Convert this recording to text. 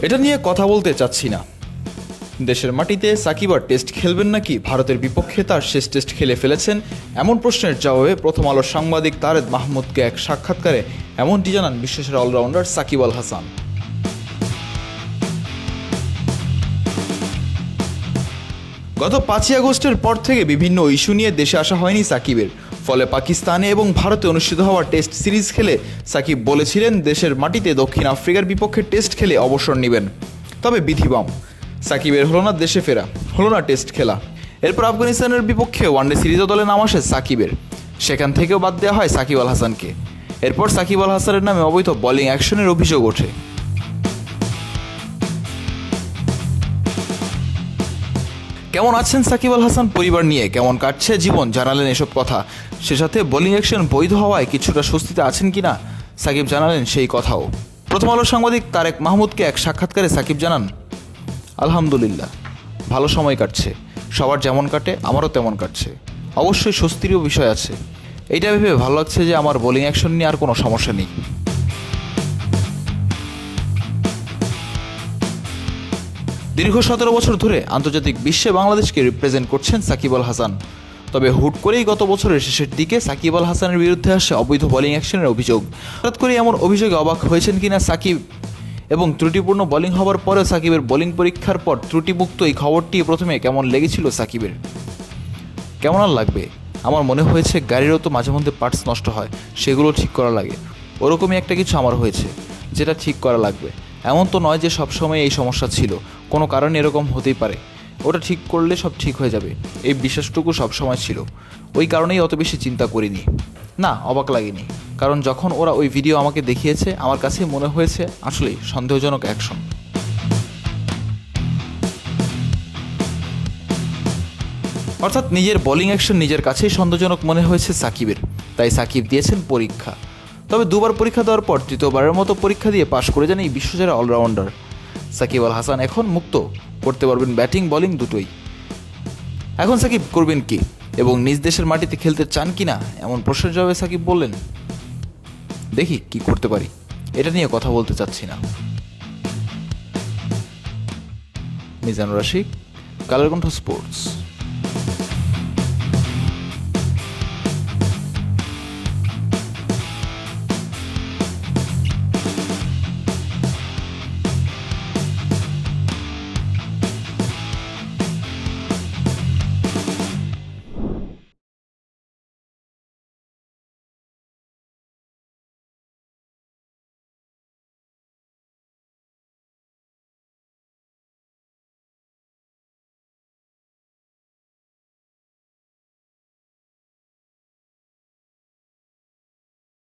এটা নিয়ে কথা বলতে চাচ্ছি না। দেশের মাটিতে সাকিব আর টেস্ট খেলবেন নাকি? ভারতের বিপক্ষে তার শেষ টেস্ট খেলে ফেলেছেন, এমন প্রশ্নের জবাবে প্রথম আলোর সাংবাদিক তারেদ মাহমুদকে এক সাক্ষাৎকারে এমনটি জানান বিশ্বসেরা অলরাউন্ডার সাকিব আল হাসান। গত 5ই আগস্টের পর থেকে বিভিন্ন ইস্যু নিয়ে দেশে আসা হয়নি সাকিবের। ফলে পাকিস্তানে এবং ভারতে অনুষ্ঠিত হওয়া টেস্ট সিরিজ খেলে সাকিব বলেছিলেন দেশের মাটিতে দক্ষিণ আফ্রিকার বিপক্ষে টেস্ট খেলে অবসর নেবেন। তবে বিধিবম, সাকিবের হলো না দেশে ফেরা, হলো না টেস্ট খেলা। এরপর আফগানিস্তানের বিপক্ষে ওয়ানডে সিরিজও দলে নাম আসে সাকিবের, সেখান থেকেও বাদ দেওয়া হয় সাকিব আল হাসানকে। এরপর সাকিব আল হাসানের নামে অবৈধ বোলিং অ্যাকশনের অভিযোগ ওঠে। কেমন আছেন সাকিব আল হাসান পরিবার নিয়ে, কেমন কাটছে জীবন, জানালেন এসব কথা। সে সাথে বোলিং অ্যাকশন বৈধ হওয়ায় কিছুটা স্বস্তিতে আছেন কিনা সাকিব জানালেন সেই কথাও। প্রথম আলোর সাংবাদিক তারেক মাহমুদকে এক সাক্ষাৎকারে সাকিব জানান, আলহামদুলিল্লাহ, ভালো সময় কাটছে, সবার যেমন কাটে আমারও তেমন কাটছে। অবশ্যই স্বস্তিরও বিষয় আছে, এইটা ভেবে ভালো লাগছে যে আমার বোলিং অ্যাকশন নিয়ে আর কোনো সমস্যা নেই। দীর্ঘ 17 বছর ধরে আন্তর্জাতিক বিশ্বে বাংলাদেশকে রিপ্রেজেন্ট করছেন সাকিব আল হাসান। তবে হুট করেই গত বছরের শেষের দিকে সাকিব আল হাসানের বিরুদ্ধে আসে অবৈধ বোলিং অ্যাকশনের অভিযোগ। হঠাৎ করে এমন অভিযোগে অবাক হয়েছেন কিনা সাকিব, এবং ত্রুটিপূর্ণ বোলিং হওয়ার পরেও সাকিবের বোলিং পরীক্ষার পর ত্রুটিমুক্ত এই খবরটি প্রথমে কেমন লেগেছিল সাকিবের? কেমন আর লাগবে? আমার মনে হয়েছে গাড়িরও তো মাঝে মধ্যে পার্টস নষ্ট হয়, সেগুলো ঠিক করা লাগে। ওরকমই একটা কিছু আমার হয়েছে, যেটা ঠিক করা লাগবে। এমন তো নয় যে সবসময় এই সমস্যা ছিল, কোনো কারণে এরকম হতেই পারে, ওটা ঠিক করলে সব ঠিক হয়ে যাবে, এই বিশ্বাসটুকু সবসময় ছিল। ওই কারণেই অত বেশি চিন্তা করিনি। না, অবাক লাগেনি, কারণ যখন ওরা ওই ভিডিও আমাকে দেখিয়েছে আমার কাছে মনে হয়েছে আসলেই সন্দেহজনক অ্যাকশন। অর্থাৎ নিজের বোলিং অ্যাকশন নিজের কাছেই সন্দেহজনক মনে হয়েছে সাকিবের, তাই সাকিব দিয়েছেন পরীক্ষা। তবে দুবার পরীক্ষা দেওয়ার পর তৃতীয়বারের মতো পরীক্ষা দিয়ে পাশ করে যান এই বিশ্বসেরা অলরাউন্ডার সাকিব আল হাসান। এখন মুক্ত, করতে পারবেন ব্যাটিং বোলিং দুটোই। এখন সাকিব করবেন কি এবং নিজ দেশের মাটিতে খেলতে চান কি না, এমন প্রশ্নের জবাবে সাকিব বললেন, দেখি কি করতে পারি, এটা নিয়ে কথা বলতে চাচ্ছি না। মিজানুর রশিদ, কালের কণ্ঠ স্পোর্টস।